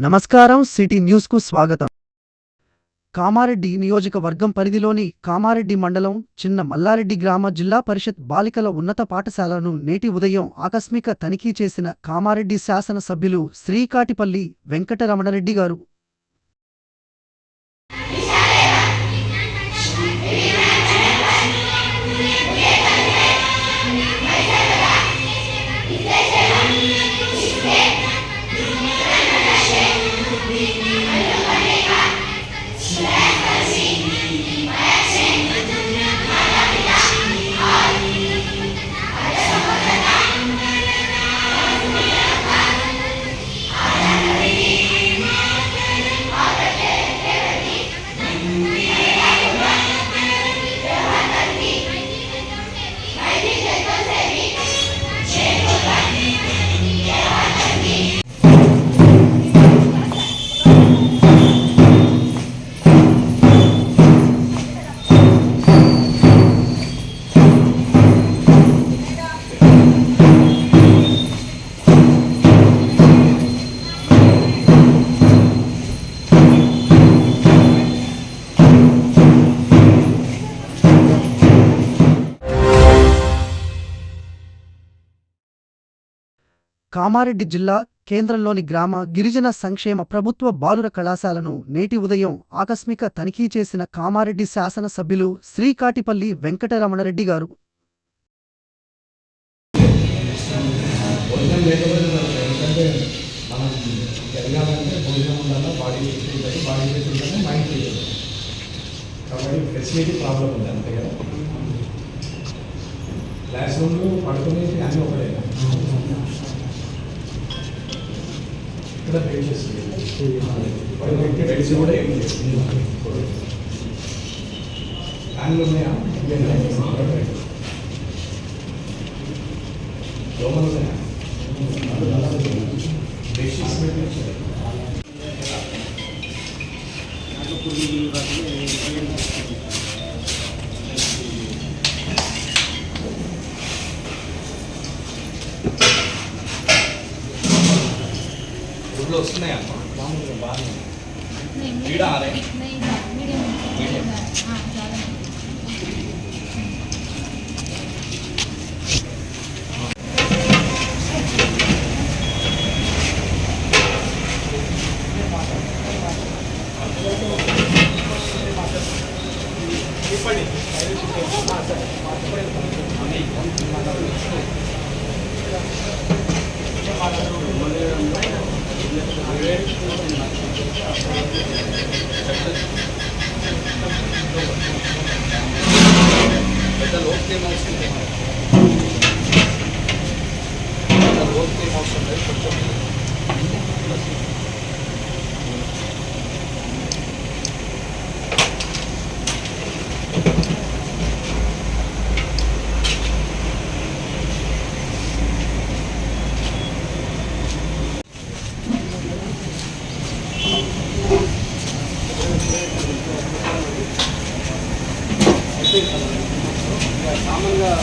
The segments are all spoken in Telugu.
నమస్కారం. సిటీ న్యూస్కు స్వాగతం. కామారెడ్డి నియోజకవర్గం పరిధిలోని కామారెడ్డి మండలం చిన్న మల్లారెడ్డి గ్రామ జిల్లా పరిషత్ బాలికల ఉన్నత పాఠశాలను నేటి ఉదయం ఆకస్మిక తనిఖీ చేసిన కామారెడ్డి శాసన సభ్యులు శ్రీకాటిపల్లి వెంకటరమణరెడ్డి గారు కామారెడ్డి జిల్లా కేంద్రంలోని గ్రామ గిరిజన సంక్షేమ ప్రభుత్వ బాలుర కళాశాలను నేటి ఉదయం ఆకస్మిక తనిఖీ చేసిన కామారెడ్డి శాసన సభ్యులు శ్రీకాటిపల్లి వెంకటరమణరెడ్డి గారు ఇక్కడ బెంచెస్ బెడ్స్ కూడా ఫ్యాన్లు ఉన్నాయా దోమలు ఉన్నాయా బెడ్షీట్స్ పెట్టించారు వస్తున్నాయా బాగా సామాన్యంగా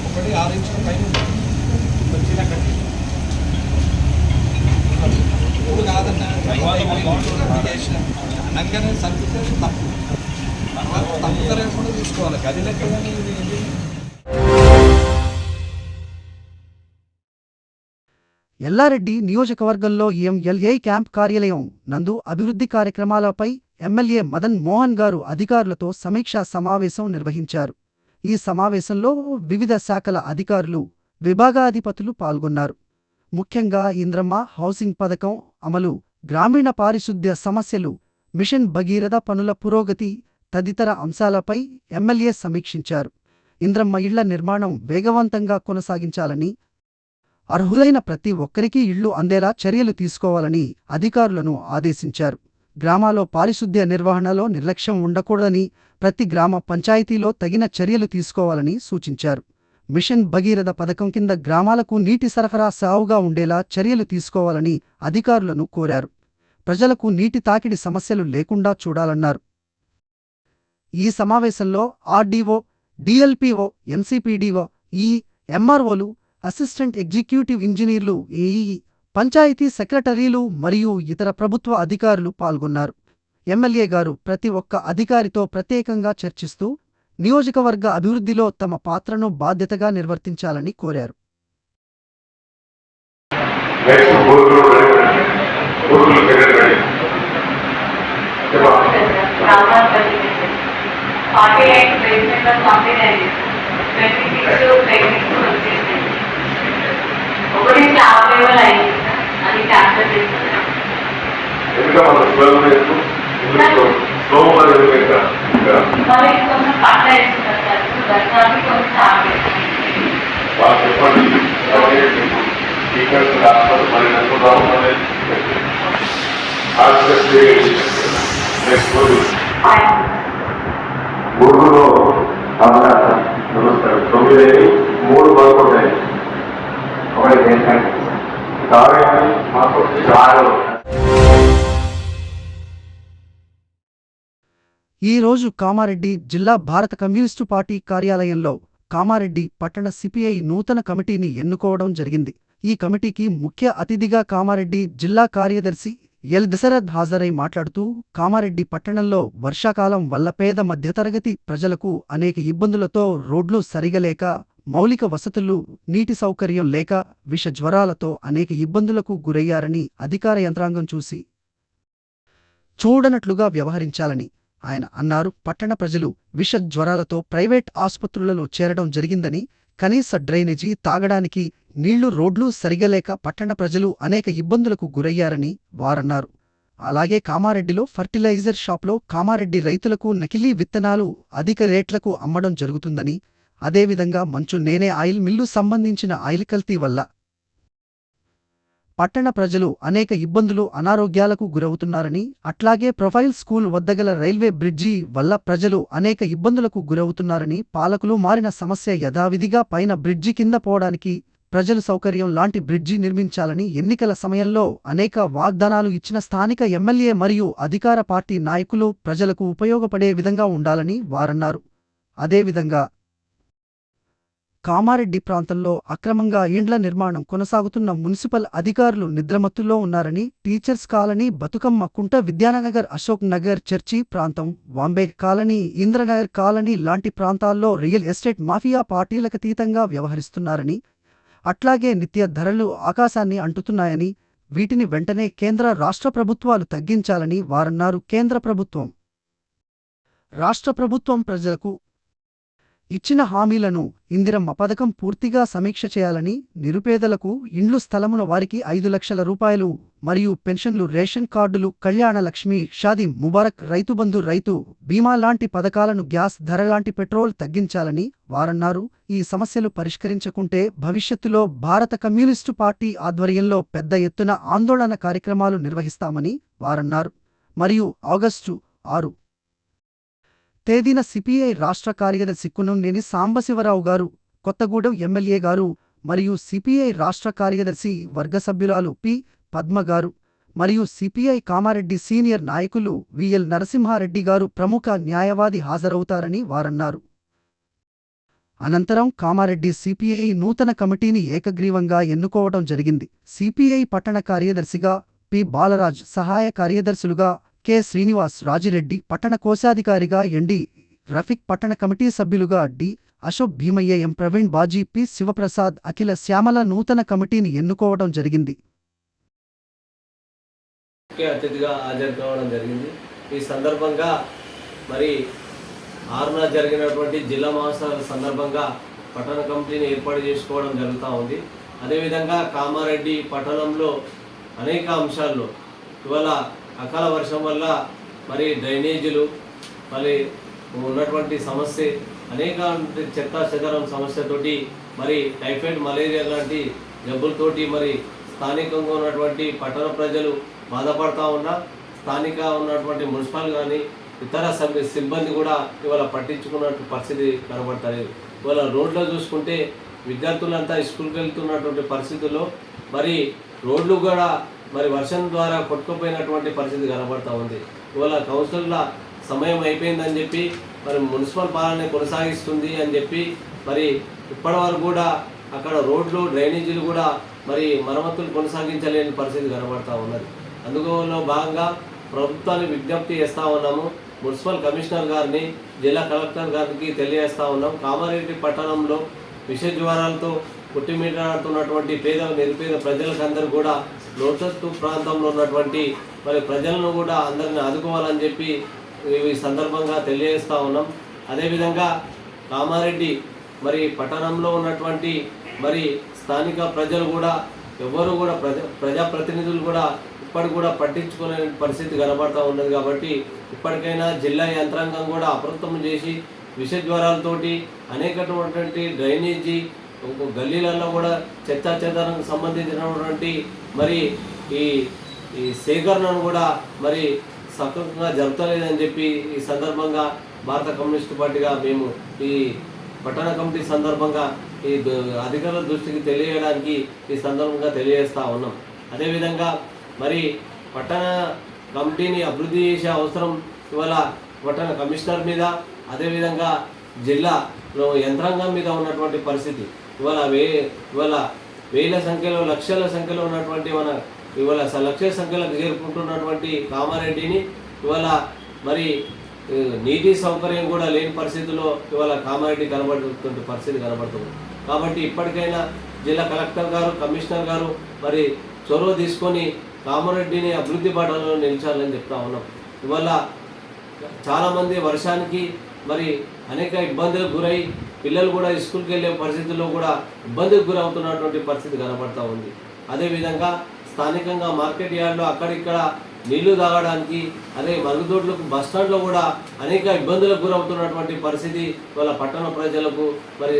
ఒకటి 6 ఇంచుల పైన ఇప్పుడు కాదన్నా అనగానే సరిపితే తప్పు తప్పు జరగకుండా చూసుకోవాలి గది లెక్క. ఎల్లారెడ్డి నియోజకవర్గంలో ఎంఎల్ఏ క్యాంప్ కార్యాలయం నందు అభివృద్ధి కార్యక్రమాలపై ఎమ్మెల్యే మదన్ మోహన్ గారు అధికారులతో సమీక్షా సమావేశం నిర్వహించారు. ఈ సమావేశంలో వివిధ శాఖల అధికారులు, విభాగాధిపతులు పాల్గొన్నారు. ముఖ్యంగా ఇంద్రమ్మ హౌసింగ్ పథకం అమలు, గ్రామీణ పారిశుద్ధ్య సమస్యలు, మిషన్ భగీరథ పనుల పురోగతి తదితర అంశాలపై ఎమ్మెల్యే సమీక్షించారు. ఇంద్రమ్మ ఇళ్ల నిర్మాణం వేగవంతంగా కొనసాగించాలని, అర్హులైన ప్రతి ఒక్కరికీ ఇళ్లు అందేలా చర్యలు తీసుకోవాలని అధికారులను ఆదేశించారు. గ్రామాల్లో పారిశుద్ధ్య నిర్వహణలో నిర్లక్ష్యం ఉండకూడదని, ప్రతి గ్రామ పంచాయతీలో తగిన చర్యలు తీసుకోవాలని సూచించారు. మిషన్ భగీరథ పథకం కింద గ్రామాలకు నీటి సరఫరా సావుగా ఉండేలా చర్యలు తీసుకోవాలని అధికారులను కోరారు. ప్రజలకు నీటి తాకిడి సమస్యలు లేకుండా చూడాలన్నారు. ఈ సమావేశంలో ఆర్డీఓ, డిఎల్పీఓ, ఎంసీపీడీఓ, ఈ ఎంఆర్ఓలు, అసిస్టెంట్ ఎగ్జిక్యూటివ్ ఇంజనీర్లు, ఏఈ, పంచాయతీ సెక్రటరీలు మరియు ఇతర ప్రభుత్వ అధికారులు పాల్గొన్నారు. ఎమ్మెల్యే గారు ప్రతి ఒక్క అధికారితో ప్రత్యేకంగా చర్చిస్తూ నియోజకవర్గ అభివృద్ధిలో తమ పాత్రను బాధ్యతగా నిర్వర్తించాలని కోరారు. గూగుల్లో నమస్కారం 9-3 బాగుంటాయి. ఒకటి మాకు ఈ రోజు కామారెడ్డి జిల్లా భారత కమ్యూనిస్టు పార్టీ కార్యాలయంలో కామారెడ్డి పట్టణ సిపిఐ నూతన కమిటీని ఎన్నుకోవడం జరిగింది. ఈ కమిటీకి ముఖ్య అతిథిగా కామారెడ్డి జిల్లా కార్యదర్శి ఎల్ దశరథ్ హాజరై మాట్లాడుతూ, కామారెడ్డి పట్టణంలో వర్షాకాలం వల్ల పేద మధ్యతరగతి ప్రజలకు అనేక ఇబ్బందులతో రోడ్లు సరిగలేక, మౌలిక వసతులు, నీటి సౌకర్యం లేక, విష జ్వరాలతో అనేక ఇబ్బందులకు గురయ్యారని అధికార యంత్రాంగం చూడనట్లుగా వ్యవహరించాలని ఆయన అన్నారు. పట్టణ ప్రజలు విష జ్వరాలతో ప్రైవేట్ ఆసుపత్రులలో చేరడం జరిగిందని, కనీస డ్రైనేజీ, తాగడానికి నీళ్లు, రోడ్లు సరిగలేక పట్టణ ప్రజలు అనేక ఇబ్బందులకు గురయ్యారని వారన్నారు. అలాగే కామారెడ్డిలో ఫర్టిలైజర్ షాప్లో కామారెడ్డి రైతులకు నకిలీ విత్తనాలు అధిక రేట్లకు అమ్మడం జరుగుతుందని, అదేవిధంగా మంచు నేనే ఆయిల్ మిల్లు సంబంధించిన ఆయిల్ కల్తీ వల్ల పట్టణ ప్రజలు అనేక ఇబ్బందులు, అనారోగ్యాలకు గురవుతున్నారని, అట్లాగే ప్రొఫైల్ స్కూల్ వద్దగల రైల్వే బ్రిడ్జి వల్ల ప్రజలు అనేక ఇబ్బందులకు గురవుతున్నారని, పాలకులు మారిన సమస్య యథావిధిగా పైన బ్రిడ్జి కింద పోవడానికి ప్రజలు సౌకర్యం లాంటి బ్రిడ్జి నిర్మించాలని ఎన్నికల సమయంలో అనేక వాగ్దానాలు ఇచ్చిన స్థానిక ఎమ్మెల్యే మరియు అధికార పార్టీ నాయకులు ప్రజలకు ఉపయోగపడే విధంగా ఉండాలని వారన్నారు. అదేవిధంగా కామారెడ్డి ప్రాంతంలో అక్రమంగా ఇండ్ల నిర్మాణం కొనసాగుతున్న మున్సిపల్ అధికారులు నిద్రమత్తులో ఉన్నారని, టీచర్స్ కాలనీ, బతుకమ్మ కుంట, విద్యానగర్, అశోక్ నగర్, చర్చి ప్రాంతం, వాంబే కాలనీ, ఇంద్రనగర్ కాలనీ లాంటి ప్రాంతాల్లో రియల్ ఎస్టేట్ మాఫియా పార్టీలకతీతంగా వ్యవహరిస్తున్నారని, అట్లాగే నిత్య ధరలు ఆకాశాన్ని అంటుతున్నాయని, వీటిని వెంటనే కేంద్ర, రాష్ట్ర ప్రభుత్వాలు తగ్గించాలని వారన్నారు. కేంద్ర ప్రభుత్వం, రాష్ట్ర ప్రభుత్వం ప్రజలకు ఇచ్చిన హామీలను, ఇందిరమ్మ పథకం పూర్తిగా సమీక్ష చేయాలని, నిరుపేదలకు ఇండ్లు, స్థలమున వారికి 5 లక్షల రూపాయలు మరియు పెన్షన్లు, రేషన్ కార్డులు, కళ్యాణ లక్ష్మి, షాదీ ముబారక్, రైతుబంధు, రైతు బీమా లాంటి పథకాలను, గ్యాస్ ధర లాంటి పెట్రోల్ తగ్గించాలని వారన్నారు. ఈ సమస్యలు పరిష్కరించకుంటే భవిష్యత్తులో భారత కమ్యూనిస్టు పార్టీ ఆధ్వర్యంలో పెద్ద ఎత్తున ఆందోళన కార్యక్రమాలు నిర్వహిస్తామని వారన్నారు. మరియు ఆగస్టు 6 తేదీన సిపిఐ రాష్ట్ర కార్యదర్శి కున్నంనేని సాంబశివరావు గారు, కొత్తగూడెం ఎమ్మెల్యే గారు మరియు సిపిఐ రాష్ట్ర కార్యదర్శి వర్గ సభ్యురాలు పి. పద్మ గారు మరియు సిపిఐ కామారెడ్డి సీనియర్ నాయకులు విఎల్ నరసింహారెడ్డి గారు ప్రముఖ న్యాయవాది హాజరవుతారని వారన్నారు. అనంతరం కామారెడ్డి సిపిఐ నూతన కమిటీని ఏకగ్రీవంగా ఎన్నుకోవడం జరిగింది. సిపిఐ పట్టణ కార్యదర్శిగా పి. బాలరాజ్, సహాయ కార్యదర్శులుగా కె. శ్రీనివాస్, రాజిరెడ్డి, పట్టణ కోశాధికారిగా ఎన్.డి. రఫీక్, పట్టణ కమిటీ సభ్యులుగా డి. అశోక్, భీమయ్య, ఎం. ప్రవీణ్, బాజీ, పి. శివప్రసాద్, అఖిల శ్యామల నూతన కమిటీని ఎన్నుకోవడం జరిగింది. ముఖ్య అతిథిగా హాజరు కావడం జరిగింది. ఈ సందర్భంగా మరి 6న జరిగినటువంటి జిల్లా మహోత్సవాల సందర్భంగా పట్టణ కమిటీని ఏర్పాటు చేసుకోవడం జరుగుతూ ఉంది. అదేవిధంగా కామారెడ్డి పట్టణంలో అనేక అంశాల్లో ఇవాళ అకాల వర్షం వల్ల మరి డ్రైనేజీలు మరి ఉన్నటువంటి సమస్య అనేక చెత్త చెదరం సమస్యతోటి మరి టైఫాయిడ్ మలేరియా లాంటి జబ్బులతోటి మరి స్థానికంగా ఉన్నటువంటి పట్టణ ప్రజలు బాధపడతా ఉన్నా స్థానిక ఉన్నటువంటి మున్సిపల్ కానీ ఇతర సిబ్బంది కూడా ఇవాళ పట్టించుకున్నట్టు పరిస్థితి కనబడతలేదు. ఇవాళ రోడ్లో చూసుకుంటే విద్యార్థులంతా స్కూల్కి వెళ్తున్నటువంటి పరిస్థితుల్లో మరి రోడ్లు కూడా మరి వర్షం ద్వారా కొట్టుకుపోయినటువంటి పరిస్థితి కనబడతా ఉంది. ఇవాళ కౌన్సిలర్ల సమయం అయిపోయిందని చెప్పి మరి మున్సిపల్ పాలన కొనసాగిస్తుంది అని చెప్పి మరి ఇప్పటి వరకు కూడా అక్కడ రోడ్లు డ్రైనేజీలు కూడా మరి మరమ్మతులు కొనసాగించలేని పరిస్థితి కనబడతా ఉన్నది. అందులో భాగంగా ప్రభుత్వాన్ని విజ్ఞప్తి చేస్తూ ఉన్నాము. మున్సిపల్ కమిషనర్ గారిని జిల్లా కలెక్టర్ గారికి తెలియజేస్తూ ఉన్నాం. కామారెడ్డి పట్టణంలో విష జ్వరాలతో పుట్టిమిట్టాడుతున్నటువంటి పేద నిరుపేద ప్రజలకందరూ కూడా లోతట్టు ప్రాంతంలో ఉన్నటువంటి మరి ప్రజలను కూడా అందరిని ఆదుకోవాలని చెప్పి ఈ సందర్భంగా తెలియజేస్తూ ఉన్నాం. అదేవిధంగా కామారెడ్డి మరి పట్టణంలో ఉన్నటువంటి మరి స్థానిక ప్రజలు కూడా ఎవరు కూడా ప్రజాప్రతినిధులు కూడా ఇప్పటికి కూడా పట్టించుకునే పరిస్థితి కనబడతా ఉన్నది. కాబట్టి ఇప్పటికైనా జిల్లా యంత్రాంగం కూడా అప్రమత్తం చేసి విష జ్వరాలతోటి అనేకటువంటి డ్రైనేజీ గల్లీలలో కూడా చెత్త చెదానికి సంబంధించినటువంటి మరి ఈ సేకరణను కూడా మరి సక్రమంగా జరుగుతలేదని చెప్పి ఈ సందర్భంగా భారత కమ్యూనిస్టు పార్టీగా మేము ఈ పట్టణ కమిటీ సందర్భంగా ఈ అధికారుల దృష్టికి తెలియడానికి ఈ సందర్భంగా తెలియజేస్తూ ఉన్నాం. అదేవిధంగా మరి పట్టణ కమిటీని అభివృద్ధి చేసే అవసరం ఇవాళ పట్టణ కమిషనర్ మీద అదేవిధంగా జిల్లాలో యంత్రాంగం మీద ఉన్నటువంటి పరిస్థితి. ఇవాళ వేల సంఖ్యలో లక్షల సంఖ్యలో ఉన్నటువంటి ఇవాళ లక్షల సంఖ్యలో చేరుకుంటున్నటువంటి కామారెడ్డిని ఇవాళ మరి నీటి సౌకర్యం కూడా లేని పరిస్థితుల్లో ఇవాళ కామారెడ్డి కనబడుతున్న పరిస్థితి కనబడుతుంది. కాబట్టి ఇప్పటికైనా జిల్లా కలెక్టర్ గారు కమిషనర్ గారు మరి చొరవ తీసుకొని కామారెడ్డిని అభివృద్ధి బాటలో నిలిచాలని చెప్తా ఉన్నాం. ఇవాళ చాలామంది వర్షానికి మరి అనేక ఇబ్బందులకు గురై పిల్లలు కూడా స్కూల్కి వెళ్ళే పరిస్థితుల్లో కూడా ఇబ్బందికి గురవుతున్నటువంటి పరిస్థితి కనబడతా ఉంది. అదేవిధంగా స్థానికంగా మార్కెట్ యార్డ్లో అక్కడిక్కడ నీళ్లు తాగడానికి అదే మరుగుదొడ్లకు బస్టాండ్లో కూడా అనేక ఇబ్బందులకు గురవుతున్నటువంటి పరిస్థితి వాళ్ళ పట్టణ ప్రజలకు మరి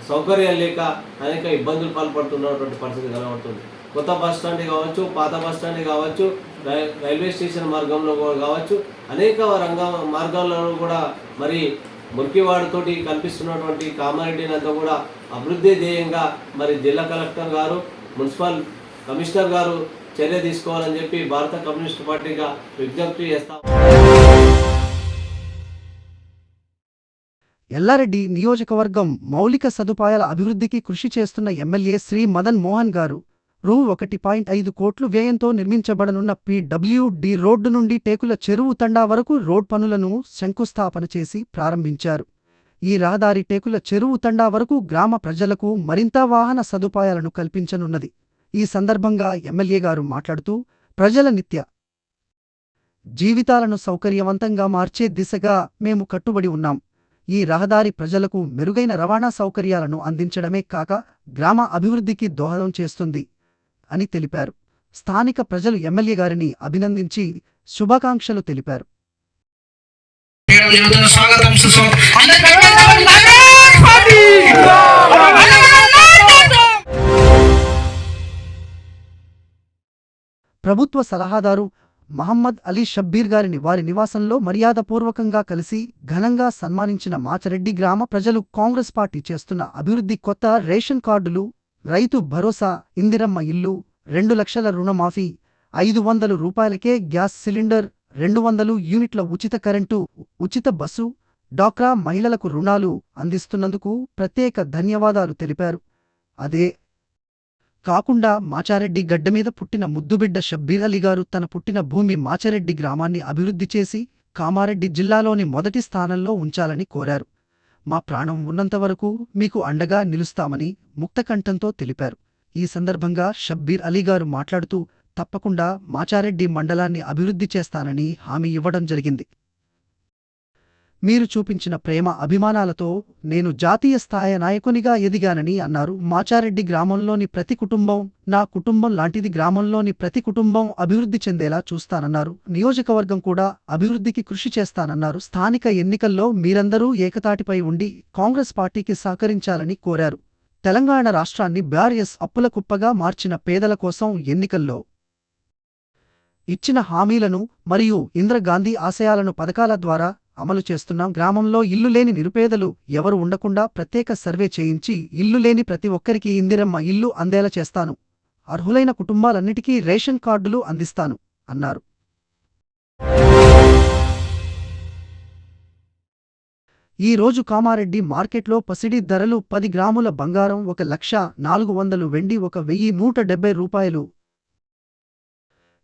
సౌకర్యాలు లేక అనేక ఇబ్బందులు పాల్పడుతున్నటువంటి పరిస్థితి కనబడుతుంది. కొత్త బస్టాండ్ కావచ్చు, పాత బస్టాండ్ కావచ్చు, రైల్వే స్టేషన్ మార్గంలో కావచ్చు, అనేక మార్గాల్లో కూడా మరి మురికివాడుతోటి కనిపిస్తున్నటువంటి కామారెడ్డిని అంతా కూడా అభివృద్ధి ధ్యేయంగా మరి జిల్లా కలెక్టర్ గారు మున్సిపల్ కమిషనర్ గారు చర్య తీసుకోవాలని చెప్పి భారత కమ్యూనిస్ట్ పార్టీగా విజ్ఞప్తి చేస్తాం. ఎల్లారెడ్డి నియోజకవర్గం మౌలిక సదుపాయాల అభివృద్ధికి కృషి చేస్తున్న ఎమ్మెల్యే శ్రీ మదన్ మోహన్ గారు రూ. 1.5 కోట్లు వ్యయంతో నిర్మించబడనున్న పీడబ్ల్యూడీ రోడ్డు నుండి టేకుల చెరువు తండా వరకు రోడ్ పనులను శంకుస్థాపన చేసి ప్రారంభించారు. ఈ రహదారి టేకుల చెరువు తండా వరకు గ్రామ ప్రజలకు మరింత వాహన సదుపాయాలను కల్పించనున్నది. ఈ సందర్భంగా ఎమ్మెల్యే గారు మాట్లాడుతూ ప్రజల నిత్య జీవితాలను సౌకర్యవంతంగా మార్చే దిశగా మేము కట్టుబడి ఉన్నాం. ఈ రహదారి ప్రజలకు మెరుగైన రవాణా సౌకర్యాలను అందించడమే కాక గ్రామ అభివృద్ధికి దోహదం చేస్తుంది అని తెలిపారు. స్థానిక ప్రజలు ఎమ్మెల్యే గారిని అభినందించి శుభాకాంక్షలు తెలిపారు. ప్రభుత్వ సలహాదారు మహమ్మద్ అలీ షబ్బీర్ గారిని వారి నివాసంలో మర్యాదపూర్వకంగా కలిసి ఘనంగా సన్మానించిన మాచరెడ్డి గ్రామ ప్రజలు కాంగ్రెస్ పార్టీ చేస్తున్న అభివృద్ధి, కొత్త రేషన్ కార్డులు, రైతు భరోసా, ఇందిరమ్మ ఇల్లు, 2 లక్షల రుణమాఫీ, 500 రూపాయలకే గ్యాస్ సిలిండర్, 200 యూనిట్ల ఉచిత కరెంటు, ఉచిత బస్సు, డాక్రా మహిళలకు రుణాలు అందిస్తున్నందుకు ప్రత్యేక ధన్యవాదాలు తెలిపారు. అదే కాకుండా మాచారెడ్డి గడ్డమీద పుట్టిన ముద్దుబిడ్డ షబ్బీర్ అలీ గారు తన పుట్టిన భూమి మాచారెడ్డి గ్రామాన్ని అభివృద్ధి చేసి కామారెడ్డి జిల్లాలోని మొదటి స్థానంలో ఉంచాలని కోరారు. మా ప్రాణం ఉన్నంతవరకు మీకు అండగా నిలుస్తామని ముక్తకంఠంతో తెలిపారు. ఈ సందర్భంగా షబ్బీర్ అలీ గారు మాట్లాడుతూ తప్పకుండా మాచారెడ్డి మండలాన్ని అభివృద్ధి చేస్తానని హామీ ఇవ్వడం జరిగింది. మీరు చూపించిన ప్రేమ అభిమానాలతో నేను జాతీయ స్థాయి నాయకునిగా ఎదిగానని అన్నారు. మాచారెడ్డి గ్రామంలోని ప్రతి కుటుంబం నా కుటుంబం లాంటిది, గ్రామంలోని ప్రతి కుటుంబం అభివృద్ధి చెందేలా చూస్తానన్నారు. నియోజకవర్గం కూడా అభివృద్ధికి కృషి చేస్తానన్నారు. స్థానిక ఎన్నికల్లో మీరందరూ ఏకతాటిపై ఉండి కాంగ్రెస్ పార్టీకి సహకరించాలని కోరారు. తెలంగాణ రాష్ట్రాన్ని బ్యారియస్ అప్పుల కుప్పగా మార్చిన పేదల కోసం ఎన్నికల్లో ఇచ్చిన హామీలను మరియు ఇందిరాగాంధీ ఆశయాలను పథకాల ద్వారా అమలు చేస్తున్నాం. గ్రామంలో ఇల్లు లేని నిరుపేదలు ఎవరు ఉండకుండా ప్రత్యేక సర్వే చేయించి ఇల్లు లేని ప్రతి ఒక్కరికి ఇందిరమ్మ ఇల్లు అందేలా చేస్తాను. అర్హులైన కుటుంబాలన్నిటికీ రేషన్ కార్డులు అందిస్తాను అన్నారు. ఈ రోజు కామారెడ్డి మార్కెట్లో పసిడి ధరలు 10 గ్రాముల బంగారం 1,400,000, వెండి 1,170 రూపాయలు.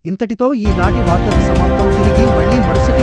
ఇంతటితో ఈనాటి వార్తలు సమాప్తం. తిరిగి మళ్ళీ మరుసటి